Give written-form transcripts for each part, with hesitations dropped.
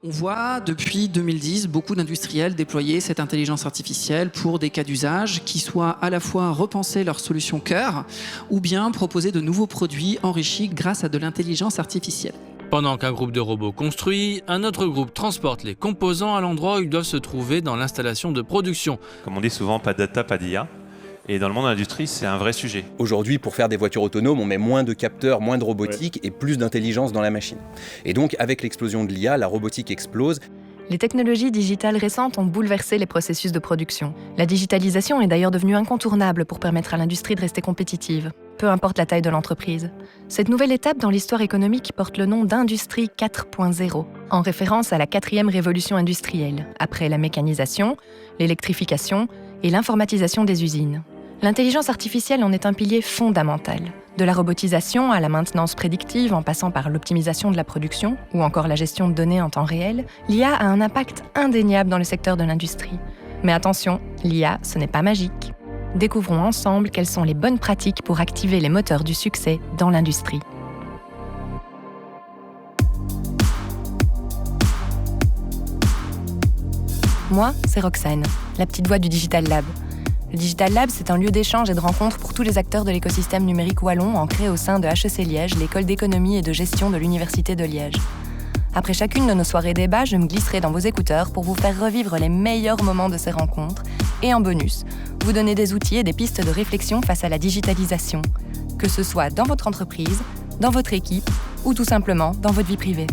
On voit depuis 2010 beaucoup d'industriels déployer cette intelligence artificielle pour des cas d'usage qui soient à la fois repenser leur solution cœur ou bien proposer de nouveaux produits enrichis grâce à de l'intelligence artificielle. Pendant qu'un groupe de robots construit, un autre groupe transporte les composants à l'endroit où ils doivent se trouver dans l'installation de production. Comme on dit souvent, pas de data, pas d'IA. Et dans le monde de l'industrie, c'est un vrai sujet. Aujourd'hui, pour faire des voitures autonomes, on met moins de capteurs, moins de robotique et plus d'intelligence dans la machine. Et donc, avec l'explosion de l'IA, la robotique explose. Les technologies digitales récentes ont bouleversé les processus de production. La digitalisation est d'ailleurs devenue incontournable pour permettre à l'industrie de rester compétitive, peu importe la taille de l'entreprise. Cette nouvelle étape dans l'histoire économique porte le nom d'Industrie 4.0, en référence à la 4e révolution industrielle, après la mécanisation, l'électrification et l'informatisation des usines. L'intelligence artificielle en est un pilier fondamental. De la robotisation à la maintenance prédictive en passant par l'optimisation de la production ou encore la gestion de données en temps réel, l'IA a un impact indéniable dans le secteur de l'industrie. Mais attention, l'IA, ce n'est pas magique. Découvrons ensemble quelles sont les bonnes pratiques pour activer les moteurs du succès dans l'industrie. Moi, c'est Roxane, la petite voix du Digital Lab. Le Digital Lab, c'est un lieu d'échange et de rencontre pour tous les acteurs de l'écosystème numérique wallon ancré au sein de HEC Liège, l'école d'économie et de gestion de l'Université de Liège. Après chacune de nos soirées débats, je me glisserai dans vos écouteurs pour vous faire revivre les meilleurs moments de ces rencontres et en bonus, vous donner des outils et des pistes de réflexion face à la digitalisation, que ce soit dans votre entreprise, dans votre équipe ou tout simplement dans votre vie privée.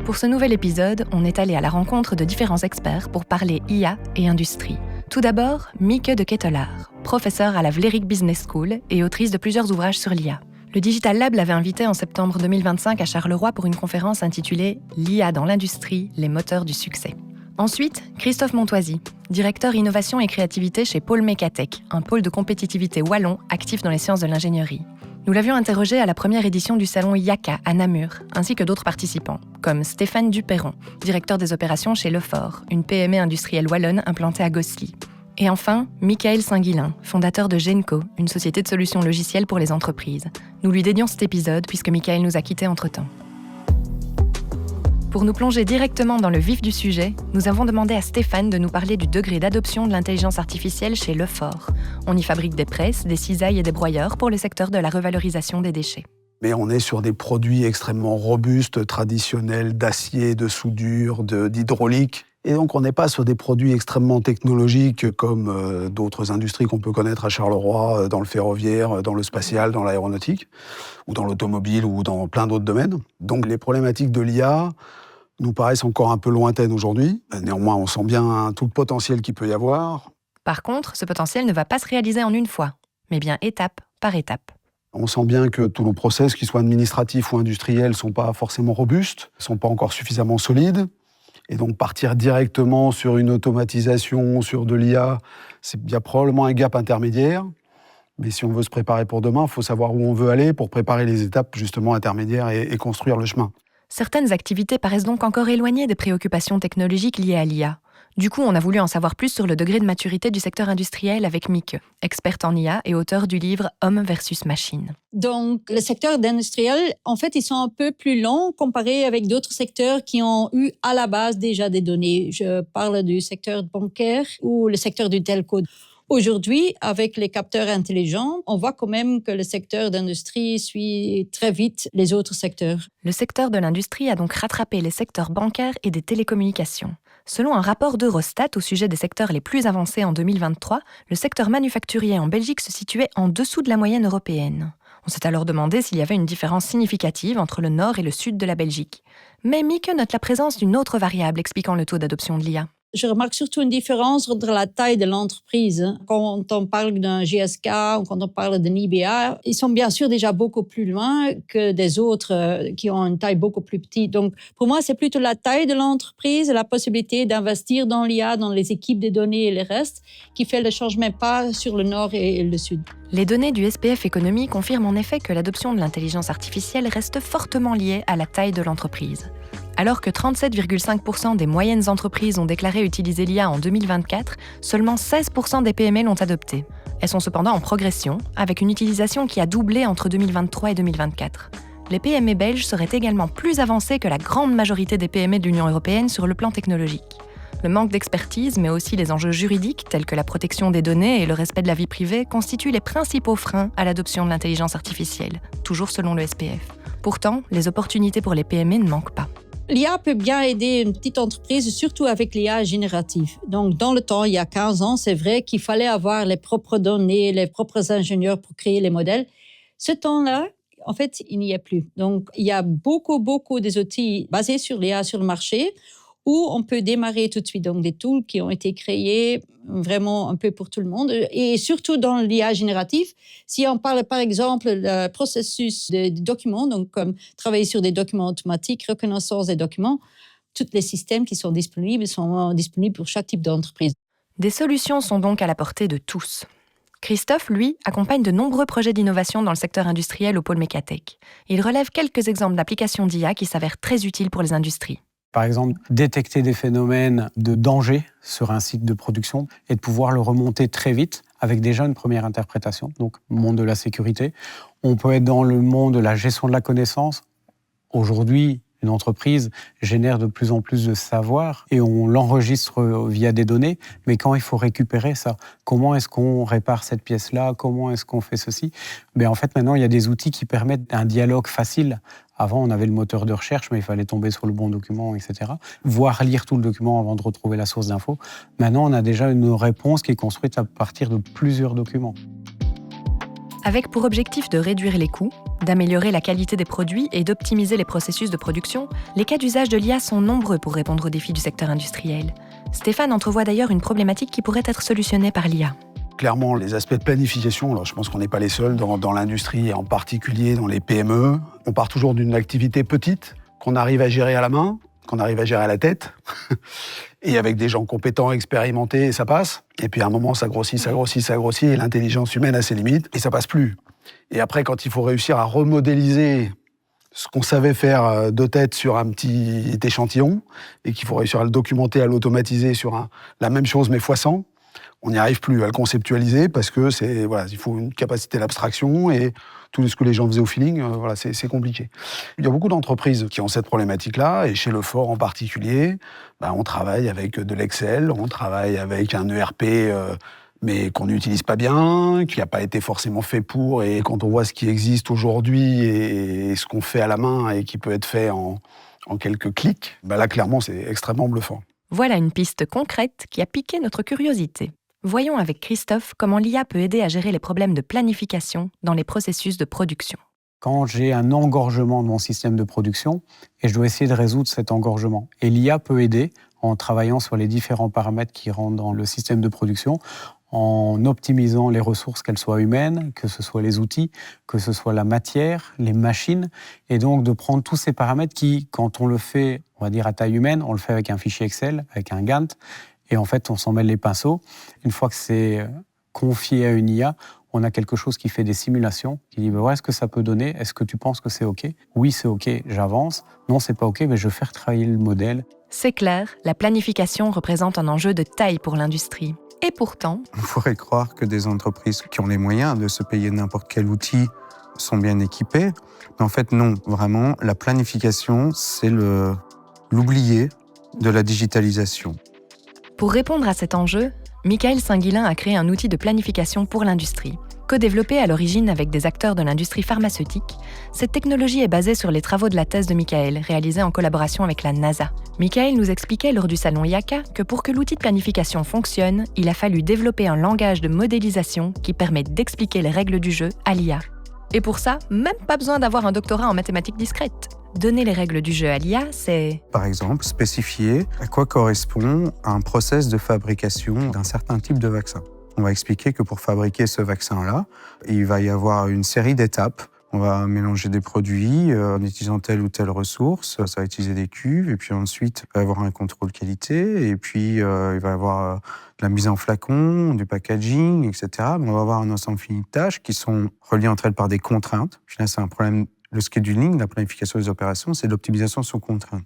Pour ce nouvel épisode, on est allé à la rencontre de différents experts pour parler IA et industrie. Tout d'abord, Mieke de Ketelaar, professeure à la Vlerick Business School et autrice de plusieurs ouvrages sur l'IA. Le Digital Lab l'avait invitée en septembre 2025 à Charleroi pour une conférence intitulée « L'IA dans l'industrie, les moteurs du succès ». Ensuite, Christophe Montoisy, directeur innovation et créativité chez Pôle Mécatech, un pôle de compétitivité wallon actif dans les sciences de l'ingénierie. Nous l'avions interrogé à la première édition du salon IACA à Namur, ainsi que d'autres participants, comme Stéphane Duperron, directeur des opérations chez Lefort, une PME industrielle wallonne implantée à Gosselies. Et enfin, Michael Saint-Guillain, fondateur de Genco, une société de solutions logicielles pour les entreprises. Nous lui dédions cet épisode puisque Michael nous a quittés entre-temps. Pour nous plonger directement dans le vif du sujet, nous avons demandé à Stéphane de nous parler du degré d'adoption de l'intelligence artificielle chez Lefort. On y fabrique des presses, des cisailles et des broyeurs pour le secteur de la revalorisation des déchets. Mais on est sur des produits extrêmement robustes, traditionnels, d'acier, de soudure, d'hydraulique. Et donc on n'est pas sur des produits extrêmement technologiques comme d'autres industries qu'on peut connaître à Charleroi, dans le ferroviaire, dans le spatial, dans l'aéronautique, ou dans l'automobile, ou dans plein d'autres domaines. Donc les problématiques de l'IA nous paraissent encore un peu lointaines aujourd'hui. Néanmoins, on sent bien tout le potentiel qu'il peut y avoir. Par contre, ce potentiel ne va pas se réaliser en une fois, mais bien étape par étape. On sent bien que tous nos process, qu'ils soient administratifs ou industriels, ne sont pas forcément robustes, ne sont pas encore suffisamment solides. Et donc partir directement sur une automatisation, sur de l'IA, il y a probablement un gap intermédiaire. Mais si on veut se préparer pour demain, il faut savoir où on veut aller pour préparer les étapes justement intermédiaires et construire le chemin. Certaines activités paraissent donc encore éloignées des préoccupations technologiques liées à l'IA. Du coup, on a voulu en savoir plus sur le degré de maturité du secteur industriel avec Mieke, experte en IA et auteure du livre « Homme versus machine ». Donc, le secteur industriel, en fait, ils sont un peu plus longs comparé avec d'autres secteurs qui ont eu à la base déjà des données. Je parle du secteur bancaire ou le secteur du telco. Aujourd'hui, avec les capteurs intelligents, on voit quand même que le secteur d'industrie suit très vite les autres secteurs. Le secteur de l'industrie a donc rattrapé les secteurs bancaires et des télécommunications. Selon un rapport d'Eurostat au sujet des secteurs les plus avancés en 2023, le secteur manufacturier en Belgique se situait en dessous de la moyenne européenne. On s'est alors demandé s'il y avait une différence significative entre le nord et le sud de la Belgique. Mais Mieke note la présence d'une autre variable expliquant le taux d'adoption de l'IA. Je remarque surtout une différence entre la taille de l'entreprise. Quand on parle d'un GSK ou quand on parle d'un IBA, ils sont bien sûr déjà beaucoup plus loin que des autres qui ont une taille beaucoup plus petite. Donc, pour moi, c'est plutôt la taille de l'entreprise, la possibilité d'investir dans l'IA, dans les équipes des données et le reste, qui fait le changement pas sur le nord et le sud. Les données du SPF Économie confirment en effet que l'adoption de l'intelligence artificielle reste fortement liée à la taille de l'entreprise. Alors que 37,5% des moyennes entreprises ont déclaré utiliser l'IA en 2024, seulement 16% des PME l'ont adopté. Elles sont cependant en progression, avec une utilisation qui a doublé entre 2023 et 2024. Les PME belges seraient également plus avancées que la grande majorité des PME de l'Union européenne sur le plan technologique. Le manque d'expertise, mais aussi les enjeux juridiques, tels que la protection des données et le respect de la vie privée, constituent les principaux freins à l'adoption de l'intelligence artificielle, toujours selon le SPF. Pourtant, les opportunités pour les PME ne manquent pas. L'IA peut bien aider une petite entreprise, surtout avec l'IA générative. Donc, dans le temps, il y a 15 ans, c'est vrai qu'il fallait avoir les propres données, les propres ingénieurs pour créer les modèles. Ce temps-là, en fait, il n'y est plus. Donc, il y a beaucoup des outils basés sur l'IA sur le marché où on peut démarrer tout de suite. Donc, des tools qui ont été créés vraiment un peu pour tout le monde. Et surtout dans l'IA générative, si on parle par exemple du processus de documents, donc comme travailler sur des documents automatiques, reconnaissance des documents, tous les systèmes qui sont disponibles pour chaque type d'entreprise. Des solutions sont donc à la portée de tous. Christophe, lui, accompagne de nombreux projets d'innovation dans le secteur industriel au pôle Mécatech. Il relève quelques exemples d'applications d'IA qui s'avèrent très utiles pour les industries. Par exemple, détecter des phénomènes de danger sur un site de production et de pouvoir le remonter très vite avec déjà une première interprétation, donc monde de la sécurité. On peut être dans le monde de la gestion de la connaissance. Aujourd'hui, une entreprise génère de plus en plus de savoir et on l'enregistre via des données. Mais quand il faut récupérer ça, comment est-ce qu'on répare cette pièce-là? Comment est-ce qu'on fait ceci? En fait, maintenant, il y a des outils qui permettent un dialogue facile. Avant, on avait le moteur de recherche, mais il fallait tomber sur le bon document, etc. Voire lire tout le document avant de retrouver la source d'info. Maintenant, on a déjà une réponse qui est construite à partir de plusieurs documents. Avec pour objectif de réduire les coûts, d'améliorer la qualité des produits et d'optimiser les processus de production, les cas d'usage de l'IA sont nombreux pour répondre aux défis du secteur industriel. Stéphane entrevoit d'ailleurs une problématique qui pourrait être solutionnée par l'IA. Clairement, les aspects de planification, alors je pense qu'on n'est pas les seuls dans l'industrie, et en particulier dans les PME. On part toujours d'une activité petite, qu'on arrive à gérer à la main, qu'on arrive à gérer à la tête, et avec des gens compétents, expérimentés, ça passe. Et puis à un moment, ça grossit, et l'intelligence humaine a ses limites, et ça passe plus. Et après, quand il faut réussir à remodéliser ce qu'on savait faire de tête sur un petit échantillon, et qu'il faut réussir à le documenter, à l'automatiser sur la même chose, mais x100, on n'y arrive plus à le conceptualiser parce que il faut une capacité d'abstraction et tout ce que les gens faisaient au feeling, c'est compliqué. Il y a beaucoup d'entreprises qui ont cette problématique-là et chez Lefort en particulier, on travaille avec de l'Excel, on travaille avec un ERP mais qu'on n'utilise pas bien, qui n'a pas été forcément fait pour, et quand on voit ce qui existe aujourd'hui et ce qu'on fait à la main et qui peut être fait en quelques clics, là clairement c'est extrêmement bluffant. Voilà une piste concrète qui a piqué notre curiosité. Voyons avec Christophe comment l'IA peut aider à gérer les problèmes de planification dans les processus de production. Quand j'ai un engorgement de mon système de production et je dois essayer de résoudre cet engorgement. Et l'IA peut aider en travaillant sur les différents paramètres qui rentrent dans le système de production, en optimisant les ressources, qu'elles soient humaines, que ce soit les outils, que ce soit la matière, les machines, et donc de prendre tous ces paramètres qui, quand on le fait, on va dire à taille humaine, on le fait avec un fichier Excel, avec un Gantt, et en fait, on s'en mêle les pinceaux. Une fois que c'est confié à une IA, on a quelque chose qui fait des simulations, qui dit voilà ce que ça peut donner, est-ce que tu penses que c'est OK? Oui, c'est OK, j'avance. Non, c'est pas OK, mais je vais faire travailler le modèle. C'est clair, la planification représente un enjeu de taille pour l'industrie. Et pourtant... On pourrait croire que des entreprises qui ont les moyens de se payer n'importe quel outil sont bien équipées. Mais en fait, non. Vraiment, la planification, c'est l'oublié de la digitalisation. Pour répondre à cet enjeu, Michael Saint-Guillain a créé un outil de planification pour l'industrie. Co-développé à l'origine avec des acteurs de l'industrie pharmaceutique, cette technologie est basée sur les travaux de la thèse de Michael, réalisée en collaboration avec la NASA. Michael nous expliquait lors du salon IACA que pour que l'outil de planification fonctionne, il a fallu développer un langage de modélisation qui permet d'expliquer les règles du jeu à l'IA. Et pour ça, même pas besoin d'avoir un doctorat en mathématiques discrètes. Donner les règles du jeu à l'IA, c'est... Par exemple, spécifier à quoi correspond un process de fabrication d'un certain type de vaccin. On va expliquer que pour fabriquer ce vaccin-là, il va y avoir une série d'étapes. On va mélanger des produits en utilisant telle ou telle ressource. Ça va utiliser des cuves. Et puis ensuite, il va y avoir un contrôle qualité. Et puis, il va y avoir de la mise en flacon, du packaging, etc. On va avoir un ensemble fini de tâches qui sont reliées entre elles par des contraintes. Puis là, c'est un problème. Le scheduling, la planification des opérations, c'est l'optimisation sous contrainte.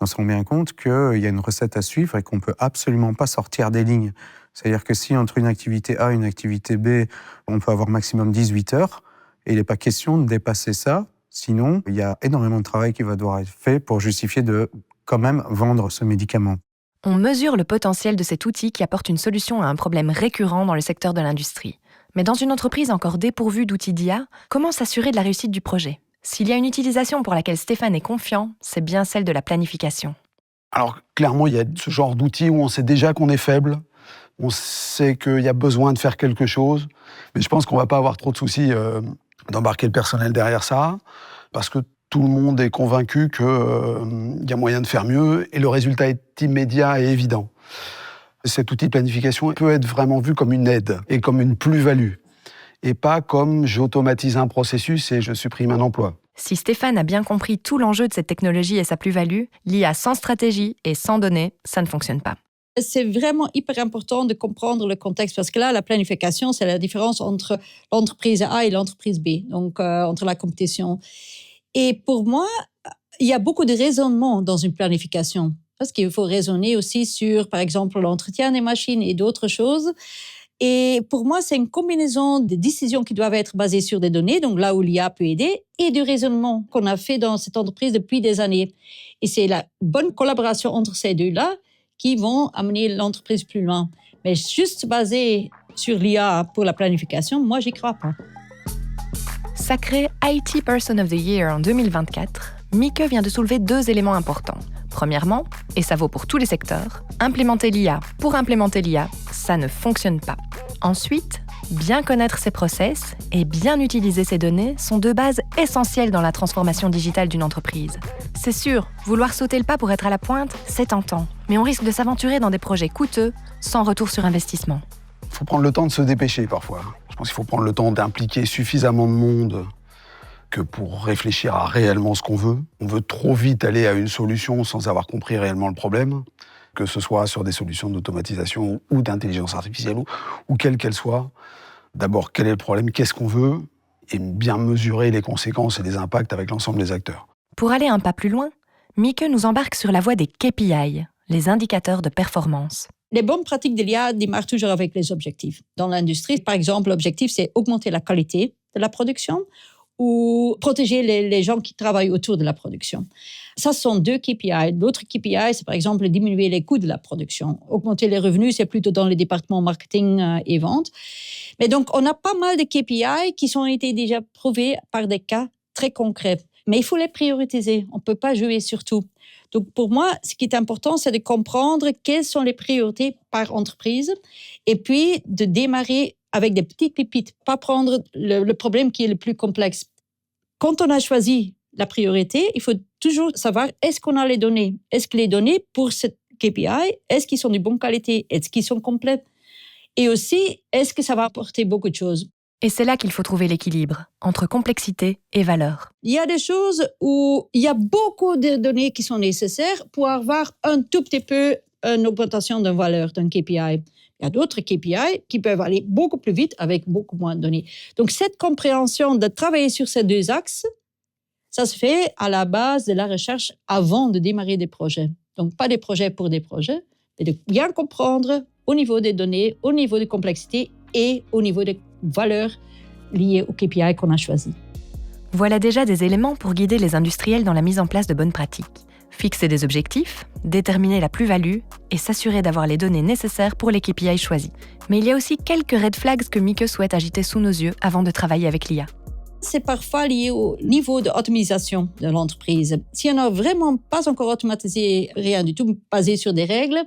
On se rend bien compte qu'il y a une recette à suivre et qu'on ne peut absolument pas sortir des lignes. C'est-à-dire que si entre une activité A et une activité B, on peut avoir maximum 18 heures, et il n'est pas question de dépasser ça, sinon il y a énormément de travail qui va devoir être fait pour justifier de quand même vendre ce médicament. On mesure le potentiel de cet outil qui apporte une solution à un problème récurrent dans le secteur de l'industrie. Mais dans une entreprise encore dépourvue d'outils d'IA, comment s'assurer de la réussite du projet ? S'il y a une utilisation pour laquelle Stéphane est confiant, c'est bien celle de la planification. Alors clairement, il y a ce genre d'outils où on sait déjà qu'on est faible, on sait qu'il y a besoin de faire quelque chose, mais je pense qu'on ne va pas avoir trop de soucis d'embarquer le personnel derrière ça, parce que tout le monde est convaincu qu'il y a moyen de faire mieux et le résultat est immédiat et évident. Cet outil de planification peut être vraiment vu comme une aide et comme une plus-value, et pas comme j'automatise un processus et je supprime un emploi. Si Stéphane a bien compris tout l'enjeu de cette technologie et sa plus-value, l'IA sans stratégie et sans données, ça ne fonctionne pas. C'est vraiment hyper important de comprendre le contexte parce que là, la planification, c'est la différence entre l'entreprise A et l'entreprise B, donc entre la compétition. Et pour moi, il y a beaucoup de raisonnement dans une planification parce qu'il faut raisonner aussi sur, par exemple, l'entretien des machines et d'autres choses. Et pour moi, c'est une combinaison de décisions qui doivent être basées sur des données, donc là où l'IA peut aider, et du raisonnement qu'on a fait dans cette entreprise depuis des années. Et c'est la bonne collaboration entre ces deux-là qui vont amener l'entreprise plus loin. Mais juste basé sur l'IA pour la planification, moi, j'y crois pas. Sacré IT Person of the Year en 2024, Mieke vient de soulever 2 éléments importants. Premièrement, et ça vaut pour tous les secteurs, implémenter l'IA pour implémenter l'IA, ça ne fonctionne pas. Ensuite, bien connaître ses process et bien utiliser ses données sont 2 bases essentielles dans la transformation digitale d'une entreprise. C'est sûr, vouloir sauter le pas pour être à la pointe, c'est tentant, mais on risque de s'aventurer dans des projets coûteux sans retour sur investissement. Il faut prendre le temps de se dépêcher parfois. Je pense qu'il faut prendre le temps d'impliquer suffisamment de monde que pour réfléchir à réellement ce qu'on veut. On veut trop vite aller à une solution sans avoir compris réellement le problème, que ce soit sur des solutions d'automatisation ou d'intelligence artificielle ou quelle qu'elle soit. D'abord, quel est le problème, qu'est-ce qu'on veut, et bien mesurer les conséquences et les impacts avec l'ensemble des acteurs. Pour aller un pas plus loin, Mieke nous embarque sur la voie des KPI, les indicateurs de performance. Les bonnes pratiques de l'IA démarrent toujours avec les objectifs. Dans l'industrie, par exemple, l'objectif, c'est augmenter la qualité de la production ou protéger les gens qui travaillent autour de la production. Ça, ce sont 2 KPI. L'autre KPI, c'est par exemple diminuer les coûts de la production. Augmenter les revenus, c'est plutôt dans les départements marketing et vente. Mais donc, on a pas mal de KPI qui ont été déjà prouvés par des cas très concrets. Mais il faut les prioriser. On ne peut pas jouer sur tout. Donc, pour moi, ce qui est important, c'est de comprendre quelles sont les priorités par entreprise et puis de démarrer avec des petites pépites, pas prendre le problème qui est le plus complexe. Quand on a choisi la priorité, il faut toujours savoir est-ce qu'on a les données. Est-ce que les données pour cette KPI, est-ce qu'ils sont de bonne qualité? Est-ce qu'ils sont complets? Et aussi, est-ce que ça va apporter beaucoup de choses? Et c'est là qu'il faut trouver l'équilibre entre complexité et valeur. Il y a des choses où il y a beaucoup de données qui sont nécessaires pour avoir un tout petit peu une augmentation de valeur d'un KPI. Il y a d'autres KPI qui peuvent aller beaucoup plus vite avec beaucoup moins de données. Donc, cette compréhension de travailler sur ces 2 axes, ça se fait à la base de la recherche avant de démarrer des projets. Donc, pas des projets pour des projets, mais de bien comprendre au niveau des données, au niveau de complexité et au niveau des valeurs liées au KPI qu'on a choisi. Voilà déjà des éléments pour guider les industriels dans la mise en place de bonnes pratiques. Fixer des objectifs, déterminer la plus-value et s'assurer d'avoir les données nécessaires pour les KPI choisis. Mais il y a aussi quelques red flags que Mieke souhaite agiter sous nos yeux avant de travailler avec l'IA. C'est parfois lié au niveau d'automatisation de l'entreprise. Si on n'a vraiment pas encore automatisé rien du tout, basé sur des règles,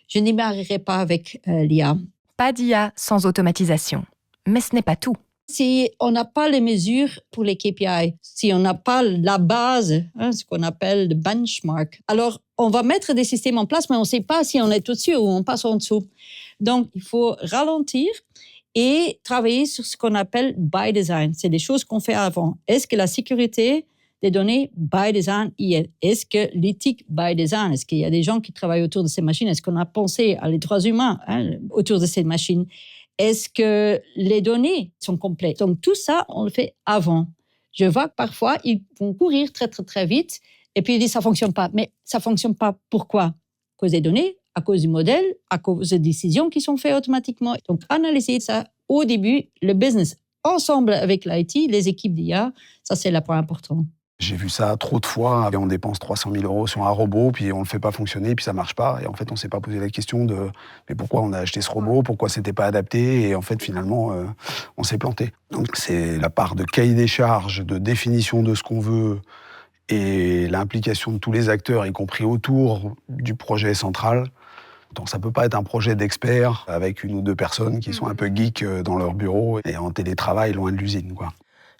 je n'y démarrerai pas avec l'IA. Pas d'IA sans automatisation. Mais ce n'est pas tout. Si on n'a pas les mesures pour les KPI, si on n'a pas la base, ce qu'on appelle le benchmark, alors on va mettre des systèmes en place, mais on ne sait pas si on est au-dessus ou on passe en dessous. Donc, il faut ralentir et travailler sur ce qu'on appelle by design. C'est des choses qu'on fait avant. Est-ce que la sécurité des données by design y est? Est-ce que l'éthique by design? Est-ce qu'il y a des gens qui travaillent autour de ces machines? Est-ce qu'on a pensé à les droits humains autour de ces machines? Est-ce que les données sont complètes? Donc, tout ça, on le fait avant. Je vois que parfois, ils vont courir très, très, très vite Et puis il dit ça fonctionne pas. Mais ça fonctionne pas. Pourquoi? À cause des données, à cause du modèle, à cause des décisions qui sont faites automatiquement. Donc analyser ça au début, le business ensemble avec l'IT, les équipes d'IA, ça c'est le point important. J'ai vu ça trop de fois. On dépense 300 000 € sur un robot, puis on ne le fait pas fonctionner, puis ça ne marche pas. Et en fait, on ne s'est pas posé la question de mais pourquoi on a acheté ce robot, pourquoi ce n'était pas adapté. Et en fait, finalement, on s'est planté. Donc, c'est la part de cahier des charges, de définition de ce qu'on veut et l'implication de tous les acteurs, y compris autour du projet central. Donc, ça ne peut pas être un projet d'experts avec 1 ou 2 personnes qui sont un peu geeks dans leur bureau et en télétravail loin de l'usine, quoi.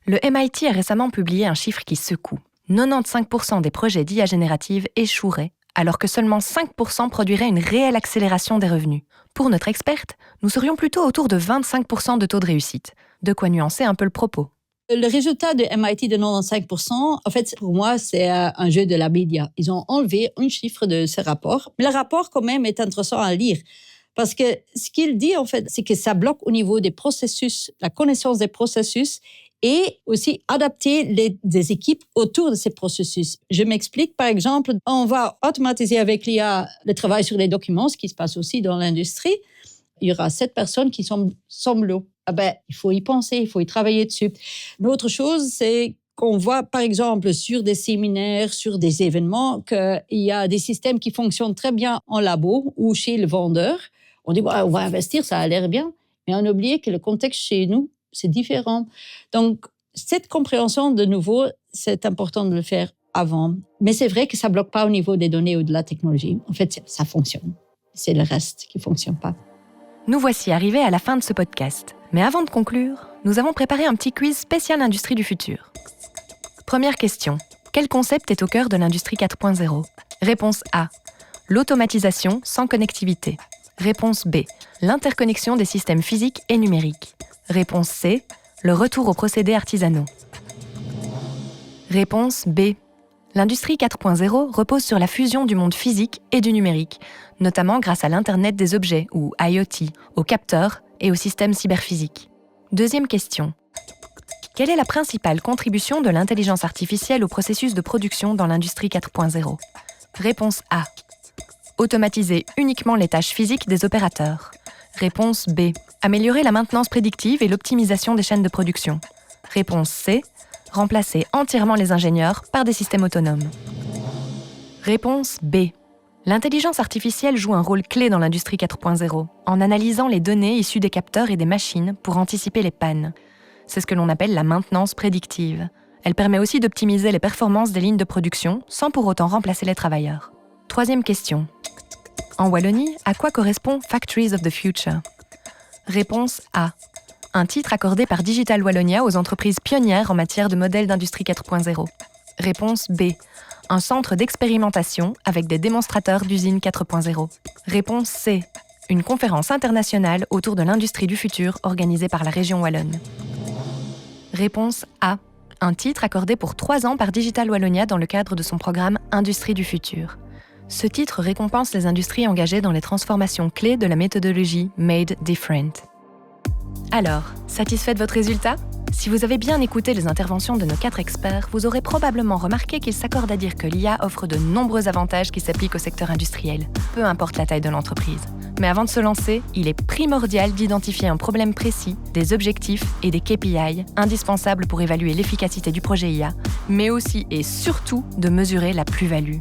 Le MIT a récemment publié un chiffre qui secoue. 95% des projets d'IA générative échoueraient, alors que seulement 5% produiraient une réelle accélération des revenus. Pour notre experte, nous serions plutôt autour de 25% de taux de réussite. De quoi nuancer un peu le propos. Le résultat de MIT de 95%, en fait, pour moi, c'est un jeu de la média. Ils ont enlevé un chiffre de ce rapport. Mais le rapport, quand même, est intéressant à lire. Parce que ce qu'il dit, en fait, c'est que ça bloque au niveau des processus, la connaissance des processus, et aussi adapter des équipes autour de ces processus. Je m'explique, par exemple, on va automatiser avec l'IA le travail sur les documents, ce qui se passe aussi dans l'industrie. Il y aura 7 personnes qui sont l'eau. Il faut y penser, il faut y travailler dessus. Une autre chose, c'est qu'on voit, par exemple, sur des séminaires, sur des événements, qu'il y a des systèmes qui fonctionnent très bien en labo ou chez le vendeur. On dit, on va investir, ça a l'air bien. Mais on oublie que le contexte chez nous, c'est différent. Donc, cette compréhension, de nouveau, c'est important de le faire avant. Mais c'est vrai que ça ne bloque pas au niveau des données ou de la technologie. En fait, ça fonctionne. C'est le reste qui ne fonctionne pas. Nous voici arrivés à la fin de ce podcast. Mais avant de conclure, nous avons préparé un petit quiz spécial Industrie du futur. Première question. Quel concept est au cœur de l'Industrie 4.0 ? Réponse A. L'automatisation sans connectivité. Réponse B. L'interconnexion des systèmes physiques et numériques. Réponse C. Le retour aux procédés artisanaux. Réponse B. L'Industrie 4.0 repose sur la fusion du monde physique et du numérique, notamment grâce à l'Internet des objets, ou IoT, aux capteurs et aux systèmes cyberphysiques. Deuxième question. Quelle est la principale contribution de l'intelligence artificielle au processus de production dans l'Industrie 4.0 ? Réponse A. Automatiser uniquement les tâches physiques des opérateurs. Réponse B. Améliorer la maintenance prédictive et l'optimisation des chaînes de production. Réponse C. Remplacer entièrement les ingénieurs par des systèmes autonomes. Réponse B. L'intelligence artificielle joue un rôle clé dans l'Industrie 4.0, en analysant les données issues des capteurs et des machines pour anticiper les pannes. C'est ce que l'on appelle la maintenance prédictive. Elle permet aussi d'optimiser les performances des lignes de production sans pour autant remplacer les travailleurs. Troisième question. En Wallonie, à quoi correspond Factories of the Future ? Réponse A. Un titre accordé par Digital Wallonia aux entreprises pionnières en matière de modèles d'industrie 4.0. Réponse B. Un centre d'expérimentation avec des démonstrateurs d'usines 4.0. Réponse C. Une conférence internationale autour de l'industrie du futur organisée par la région wallonne. Réponse A. Un titre accordé pour 3 ans par Digital Wallonia dans le cadre de son programme Industrie du futur. Ce titre récompense les industries engagées dans les transformations clés de la méthodologie Made Different. Alors, satisfait de votre résultat ? Si vous avez bien écouté les interventions de nos 4 experts, vous aurez probablement remarqué qu'ils s'accordent à dire que l'IA offre de nombreux avantages qui s'appliquent au secteur industriel, peu importe la taille de l'entreprise. Mais avant de se lancer, il est primordial d'identifier un problème précis, des objectifs et des KPI indispensables pour évaluer l'efficacité du projet IA, mais aussi et surtout de mesurer la plus-value.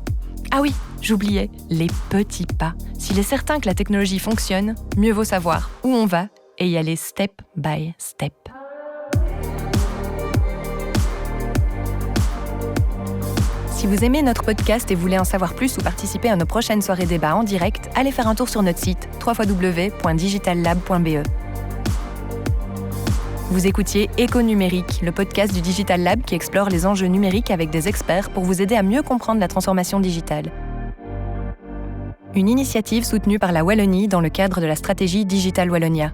Ah oui, j'oubliais, les petits pas. S'il est certain que la technologie fonctionne, mieux vaut savoir où on va et y aller step by step. Si vous aimez notre podcast et voulez en savoir plus ou participer à nos prochaines soirées débats en direct, allez faire un tour sur notre site www.digitallab.be. Vous écoutiez Éco-numérique, le podcast du Digital Lab qui explore les enjeux numériques avec des experts pour vous aider à mieux comprendre la transformation digitale. Une initiative soutenue par la Wallonie dans le cadre de la stratégie Digital Wallonia.